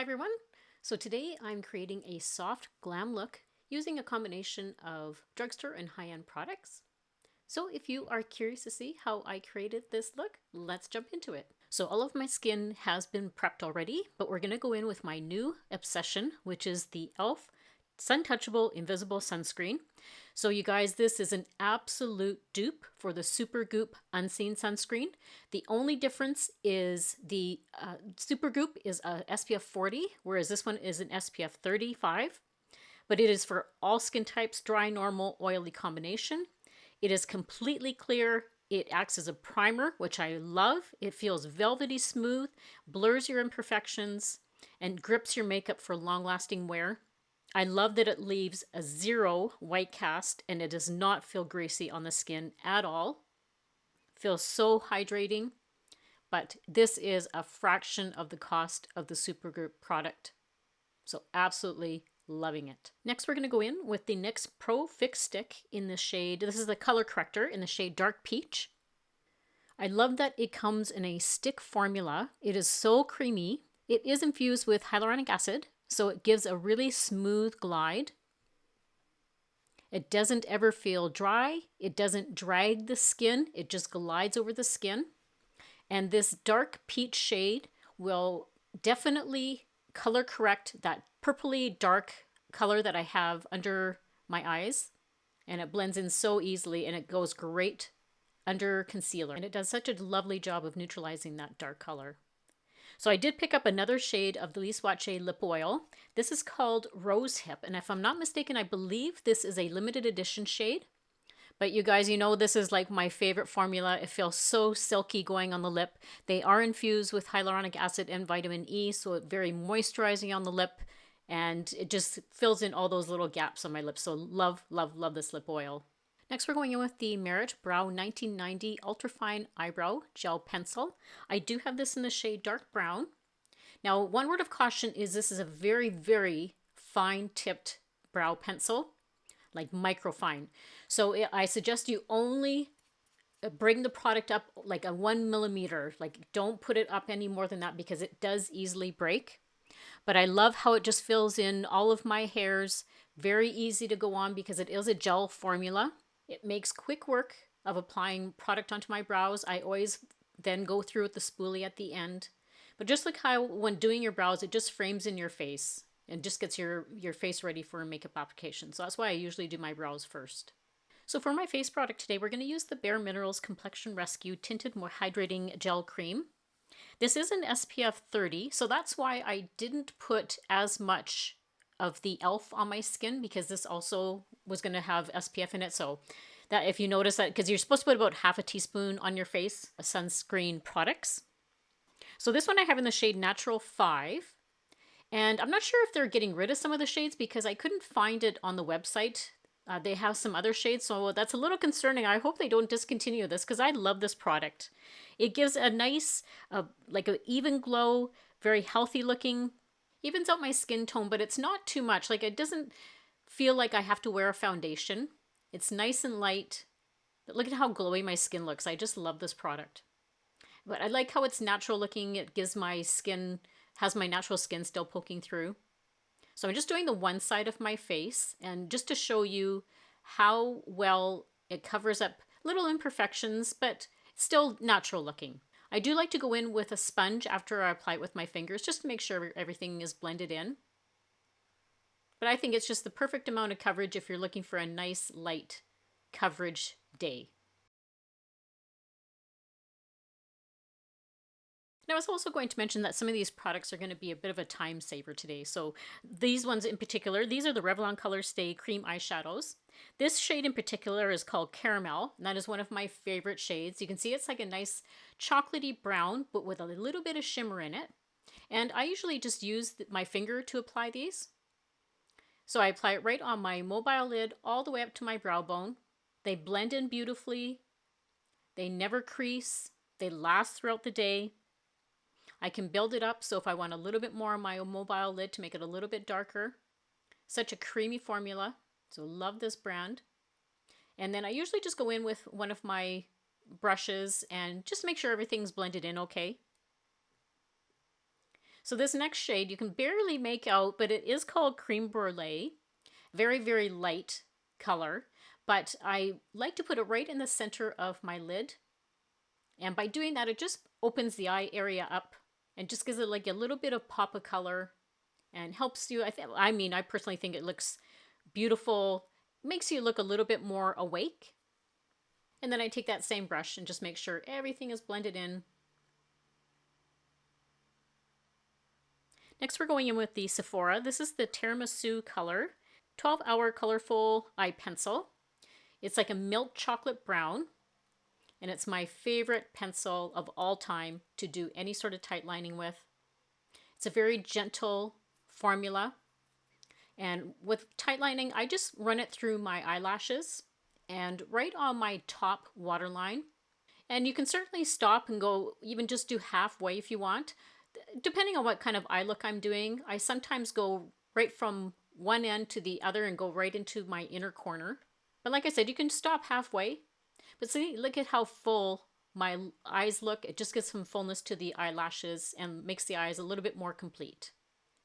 Hi everyone! So today I'm creating a soft glam look using a combination of drugstore and high-end products. So if you are curious to see how I created this look, let's jump into it. So all of my skin has been prepped already, but we're going to go in with my new obsession, which is the e.l.f. Sun Touchable Invisible Sunscreen. So you guys, this is an absolute dupe for the Super Goop Unseen Sunscreen. The only difference is the Super Goop is a SPF 40, whereas this one is an SPF 35. But it is for all skin types, dry, normal, oily combination. It is completely clear. It acts as a primer, which I love. It feels velvety smooth, blurs your imperfections, and grips your makeup for long-lasting wear. I love that it leaves a 0 white cast and it does not feel greasy on the skin at all. Feels so hydrating, but this is a fraction of the cost of the Supergoop product. So absolutely loving it. Next, we're going to go in with the NYX Pro Fix Stick in the shade, this is the color corrector in the shade Dark Peach. I love that it comes in a stick formula. It is so creamy. It is infused with hyaluronic acid, so it gives a really smooth glide. It doesn't ever feel dry. It doesn't drag the skin. It just glides over the skin. And this dark peach shade will definitely color correct that purpley dark color that I have under my eyes. And it blends in so easily and it goes great under concealer. And it does such a lovely job of neutralizing that dark color. So I did pick up another shade of the Lise Watier lip oil. This is called Rosehip, and if I'm not mistaken, I believe this is a limited edition shade. But you guys, you know this is like my favorite formula. It feels so silky going on the lip. They are infused with hyaluronic acid and vitamin E, so it's very moisturizing on the lip, and it just fills in all those little gaps on my lips. So love, love, love this lip oil. Next, we're going in with the Merit Brow 1990 Ultrafine Eyebrow Gel Pencil. I do have this in the shade Dark Brown. Now, one word of caution is this is a very, very fine-tipped brow pencil, like microfine. So I suggest you only bring the product up like a 1 millimeter. Like, don't put it up any more than that because it does easily break. But I love how it just fills in all of my hairs. Very easy to go on because it is a gel formula. It makes quick work of applying product onto my brows. I always then go through with the spoolie at the end. But just like how when doing your brows, it just frames in your face and just gets your face ready for a makeup application. So that's why I usually do my brows first. So for my face product today, we're going to use the Bare Minerals Complexion Rescue Tinted More Hydrating Gel Cream. This is an SPF 30, so that's why I didn't put as much of the e.l.f. on my skin because this also was going to have SPF in it. So that if you notice that, because you're supposed to put about half a teaspoon on your face, sunscreen products. So this one I have in the shade Natural 5. And I'm not sure if they're getting rid of some of the shades because I couldn't find it on the website. They have some other shades, so that's a little concerning. I hope they don't discontinue this because I love this product. It gives a nice, like an even glow, very healthy looking. Evens out my skin tone, but it's not too much. Like, it doesn't feel like I have to wear a foundation. It's nice and light. But look at how glowy my skin looks. I just love this product. But I like how it's natural looking. It gives my skin, has my natural skin still poking through. So I'm just doing the one side of my face, and just to show you how well it covers up little imperfections, but still natural looking. I do like to go in with a sponge after I apply it with my fingers, just to make sure everything is blended in. But I think it's just the perfect amount of coverage if you're looking for a nice light coverage day. Now, I was also going to mention that some of these products are going to be a bit of a time saver today. So these ones in particular, these are the Revlon Color Stay Cream Eyeshadows. This shade in particular is called Caramel, and that is one of my favorite shades. You can see it's like a nice chocolatey brown, but with a little bit of shimmer in it. And I usually just use my finger to apply these. So I apply it right on my mobile lid all the way up to my brow bone. They blend in beautifully. They never crease. They last throughout the day. I can build it up, so if I want a little bit more on my mobile lid to make it a little bit darker. Such a creamy formula, so love this brand. And then I usually just go in with one of my brushes and just make sure everything's blended in okay. So this next shade you can barely make out, but it is called Creme Brulee. Very, very light color, but I like to put it right in the center of my lid. And by doing that, it just opens the eye area up and just gives it like a little bit of pop of color and helps you. I personally think it looks beautiful, makes you look a little bit more awake. And then I take that same brush and just make sure everything is blended in. Next, we're going in with the Sephora. This is the Tiramisu color, 12-hour colorful eye pencil. It's like a milk chocolate brown, and it's my favorite pencil of all time to do any sort of tight lining with. It's a very gentle formula. And with tight lining, I just run it through my eyelashes and right on my top waterline. And you can certainly stop and go, even just do halfway if you want. Depending on what kind of eye look I'm doing, I sometimes go right from one end to the other and go right into my inner corner. But like I said, you can stop halfway. But see, look at how full my eyes look. It just gives some fullness to the eyelashes and makes the eyes a little bit more complete.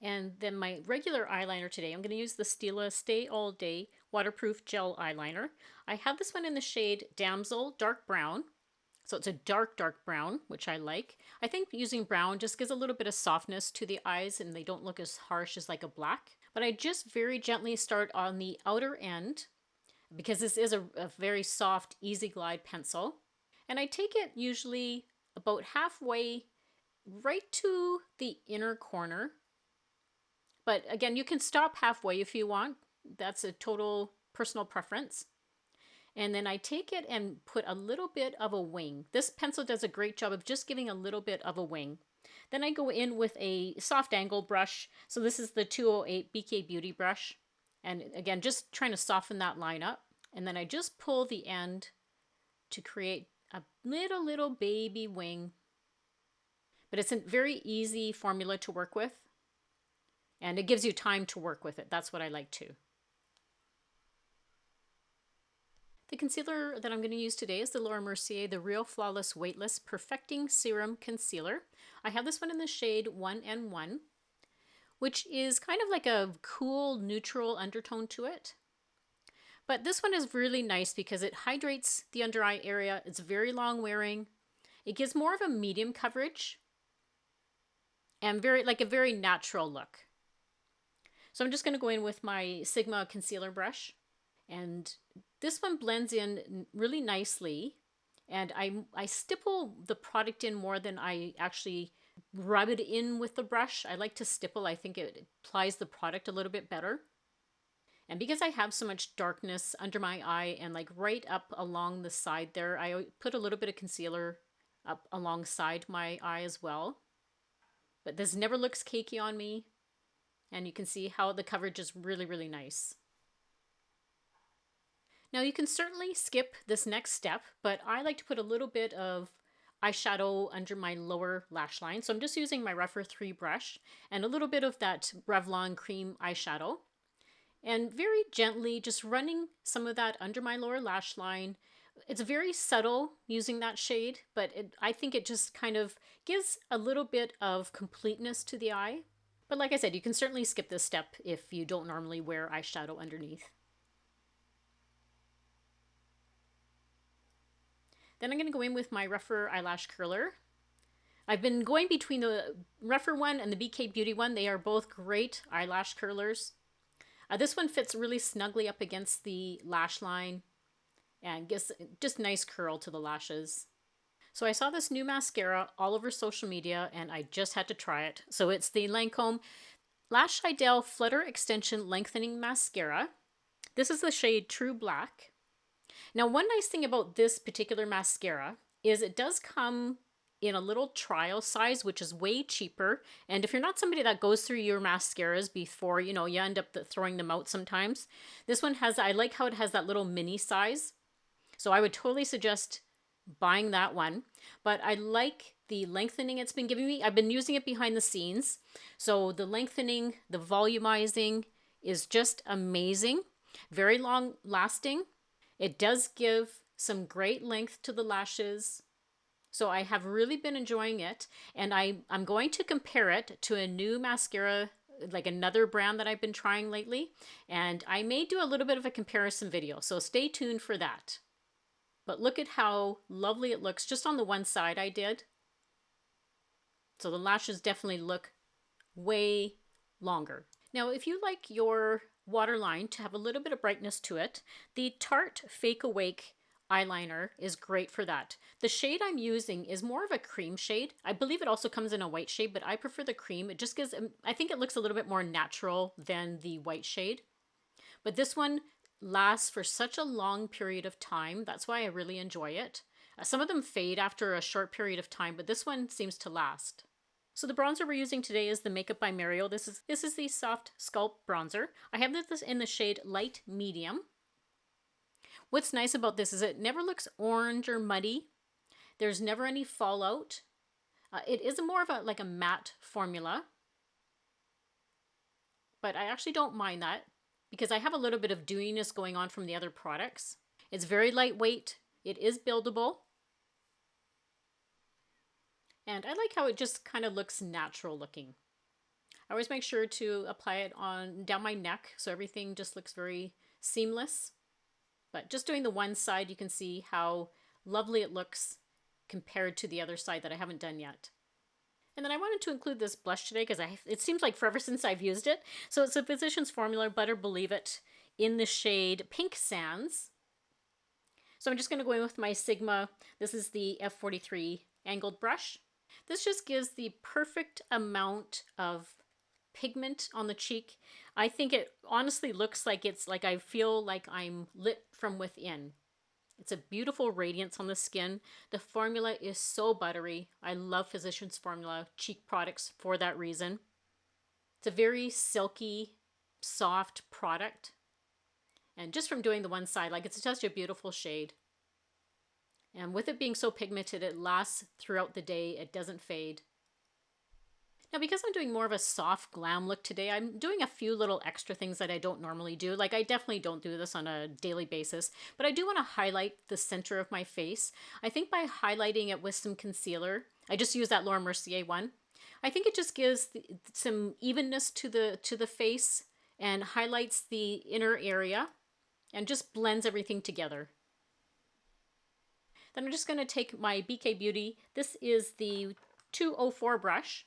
And then my regular eyeliner today, I'm going to use the Stila Stay All Day Waterproof Gel Eyeliner. I have this one in the shade Damsel Dark Brown. So it's a dark, dark brown, which I like. I think using brown just gives a little bit of softness to the eyes and they don't look as harsh as like a black. But I just very gently start on the outer end because this is a very soft, easy glide pencil. And I take it usually about halfway right to the inner corner. But again, you can stop halfway if you want. That's a total personal preference. And then I take it and put a little bit of a wing. This pencil does a great job of just giving a little bit of a wing. Then I go in with a soft angle brush. So this is the 208 BK Beauty brush. And again, just trying to soften that line up. And then I just pull the end to create a little baby wing. But it's a very easy formula to work with. And it gives you time to work with it. That's what I like too. The concealer that I'm going to use today is the Mercier, the Real Flawless Weightless Perfecting Serum Concealer. I have this one in the shade 1N1, which is kind of like a cool neutral undertone to it. But this one is really nice because it hydrates the under eye area. It's very long wearing. It gives more of a medium coverage and a very natural look. So I'm just going to go in with my Sigma concealer brush, and this one blends in really nicely, and I stipple the product in more than I actually rub it in with the brush. I like to stipple. I think it applies the product a little bit better. And because I have so much darkness under my eye and like right up along the side there, I put a little bit of concealer up alongside my eye as well. But this never looks cakey on me. And you can see how the coverage is really, really nice. Now you can certainly skip this next step, but I like to put a little bit of eyeshadow under my lower lash line. So I'm just using my Rephr 3 brush and a little bit of that Revlon cream eyeshadow. And very gently just running some of that under my lower lash line. It's very subtle using that shade, but I think it just kind of gives a little bit of completeness to the eye. But like I said, you can certainly skip this step if you don't normally wear eyeshadow underneath. Then I'm going to go in with my Rephr eyelash curler. I've been going between the Rephr one and the BK Beauty one. They are both great eyelash curlers. This one fits really snugly up against the lash line and gives just nice curl to the lashes. So I saw this new mascara all over social media and I just had to try it. So it's the Lancome Lash Idle Flutter Extension Lengthening Mascara. This is the shade True Black. Now, one nice thing about this particular mascara is it does come in a little trial size, which is way cheaper. And if you're not somebody that goes through your mascaras before, you end up throwing them out sometimes. This one I like how it has that little mini size. So I would totally suggest buying that one. But I like the lengthening it's been giving me. I've been using it behind the scenes. So the lengthening, the volumizing is just amazing. Very long lasting. It does give some great length to the lashes. So I have really been enjoying it, and I'm going to compare it to a new mascara, like another brand that I've been trying lately, and I may do a little bit of a comparison video, so stay tuned for that. But look at how lovely it looks just on the one side I did. So the lashes definitely look way longer. Now, if you like your waterline to have a little bit of brightness to it, the Tarte Fake Awake eyeliner is great for that. The shade I'm using is more of a cream shade. I believe it also comes in a white shade, but I prefer the cream. It just gives, I think it looks a little bit more natural than the white shade. But this one lasts for such a long period of time. That's why I really enjoy it. Some of them fade after a short period of time, but this one seems to last. So the bronzer we're using today is the Makeup by Mario. This is the Soft Sculpt Bronzer. I have this in the shade Light Medium. What's nice about this is it never looks orange or muddy. There's never any fallout. It is more of a matte formula. But I actually don't mind that because I have a little bit of dewiness going on from the other products. It's very lightweight. It is buildable. And I like how it just kind of looks natural looking. I always make sure to apply it down my neck so everything just looks very seamless. But just doing the one side, you can see how lovely it looks compared to the other side that I haven't done yet. And then I wanted to include this blush today because it seems like forever since I've used it. So it's a Physicians Formula Better Believe It in the shade Pink Sands. So I'm just going to go in with my Sigma. This is the F43 angled brush. This just gives the perfect amount of pigment on the cheek. I think it honestly looks like I feel like I'm lit from within. It's a beautiful radiance on the skin. The formula is so buttery. I love Physicians Formula cheek products for that reason. It's a very silky, soft product. And just from doing the one side, it's such a beautiful shade. And with it being so pigmented, it lasts throughout the day. It doesn't fade. Now, because I'm doing more of a soft glam look today, I'm doing a few little extra things that I don't normally do. I definitely don't do this on a daily basis, but I do want to highlight the center of my face. I think by highlighting it with some concealer, I just use that Laura Mercier one. I think it just gives some evenness to the face and highlights the inner area and just blends everything together. Then I'm just going to take my BK Beauty. This is the 204 brush.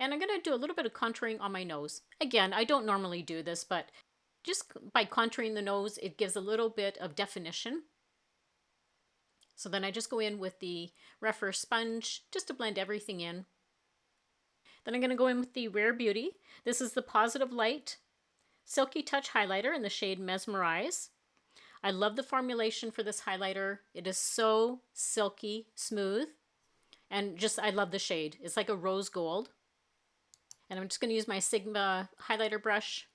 And I'm going to do a little bit of contouring on my nose. Again, I don't normally do this, but just by contouring the nose, it gives a little bit of definition. So then I just go in with the Rephr sponge just to blend everything in. Then I'm going to go in with the Rare Beauty. This is the Positive Light Silky Touch Highlighter in the shade Mesmerize. I love the formulation for this highlighter. It is so silky, smooth, and I love the shade. It's like a rose gold. And I'm just going to use my Sigma highlighter brush.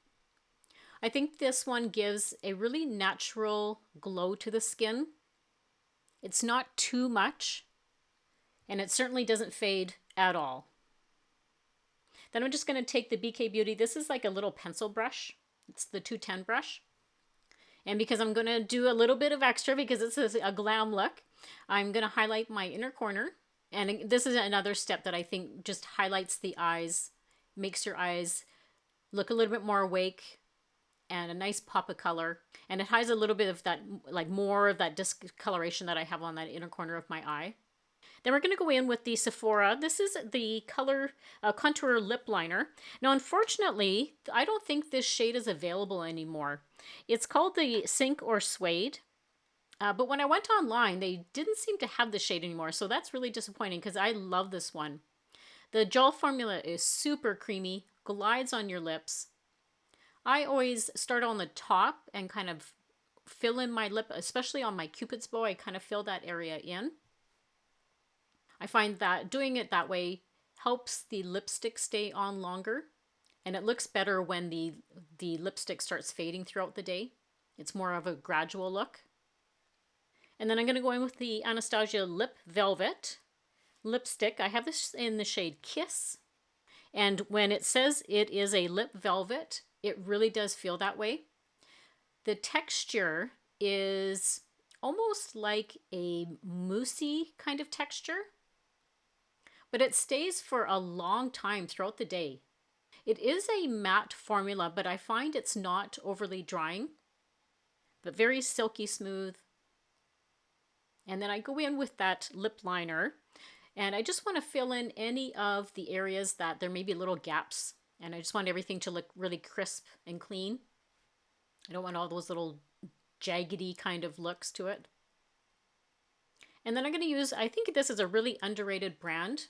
I think this one gives a really natural glow to the skin. It's not too much, and it certainly doesn't fade at all. Then I'm just going to take the BK Beauty. This is like a little pencil brush. It's the 210 brush. And because I'm going to do a little bit of extra because this is a glam look, I'm going to highlight my inner corner. And this is another step that I think just highlights the eyes, makes your eyes look a little bit more awake and a nice pop of color. And it hides a little bit of that, more of that discoloration that I have on that inner corner of my eye. Then we're going to go in with the Sephora. This is the color contour lip liner. Now, unfortunately, I don't think this shade is available anymore. It's called the Sink or Suede. But when I went online, they didn't seem to have the shade anymore. So that's really disappointing because I love this one. The gel formula is super creamy, glides on your lips. I always start on the top and kind of fill in my lip, especially on my Cupid's bow. I kind of fill that area in. I find that doing it that way helps the lipstick stay on longer, and it looks better when the lipstick starts fading throughout the day. It's more of a gradual look. And then I'm going to go in with the Anastasia Lip Velvet lipstick. I have this in the shade Kiss, and when it says it is a lip velvet, it really does feel that way. The texture is almost like a moussey kind of texture, but it stays for a long time throughout the day. It is a matte formula, but I find it's not overly drying, but very silky smooth. And then I go in with that lip liner, and I just want to fill in any of the areas that there may be little gaps. And I just want everything to look really crisp and clean. I don't want all those little jaggedy kind of looks to it. And then I'm going to use, I think this is a really underrated brand,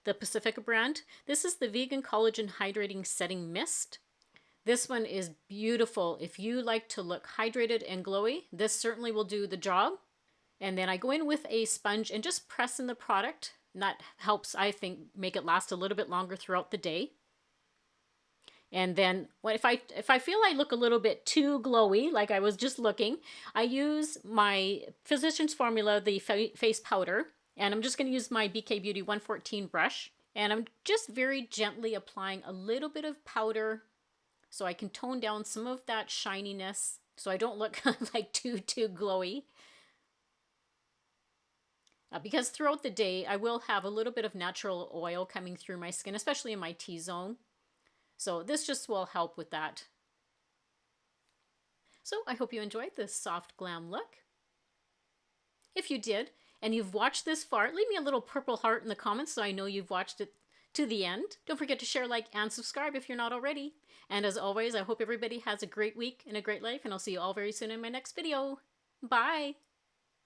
the Pacifica brand. This is the Vegan Collagen Hydrating Setting Mist. This one is beautiful. If you like to look hydrated and glowy, this certainly will do the job. And then I go in with a sponge and just press in the product. And that helps, I think, make it last a little bit longer throughout the day. And then if I feel I look a little bit too glowy, like I was just looking, I use my Physicians Formula, the face powder. And I'm just going to use my BK Beauty 114 brush. And I'm just very gently applying a little bit of powder so I can tone down some of that shininess so I don't look like too glowy. Because throughout the day, I will have a little bit of natural oil coming through my skin, especially in my T-zone. So this just will help with that. So I hope you enjoyed this soft glam look. If you did, and you've watched this far, leave me a little purple heart in the comments so I know you've watched it to the end. Don't forget to share, like, and subscribe if you're not already. And as always, I hope everybody has a great week and a great life, and I'll see you all very soon in my next video. Bye!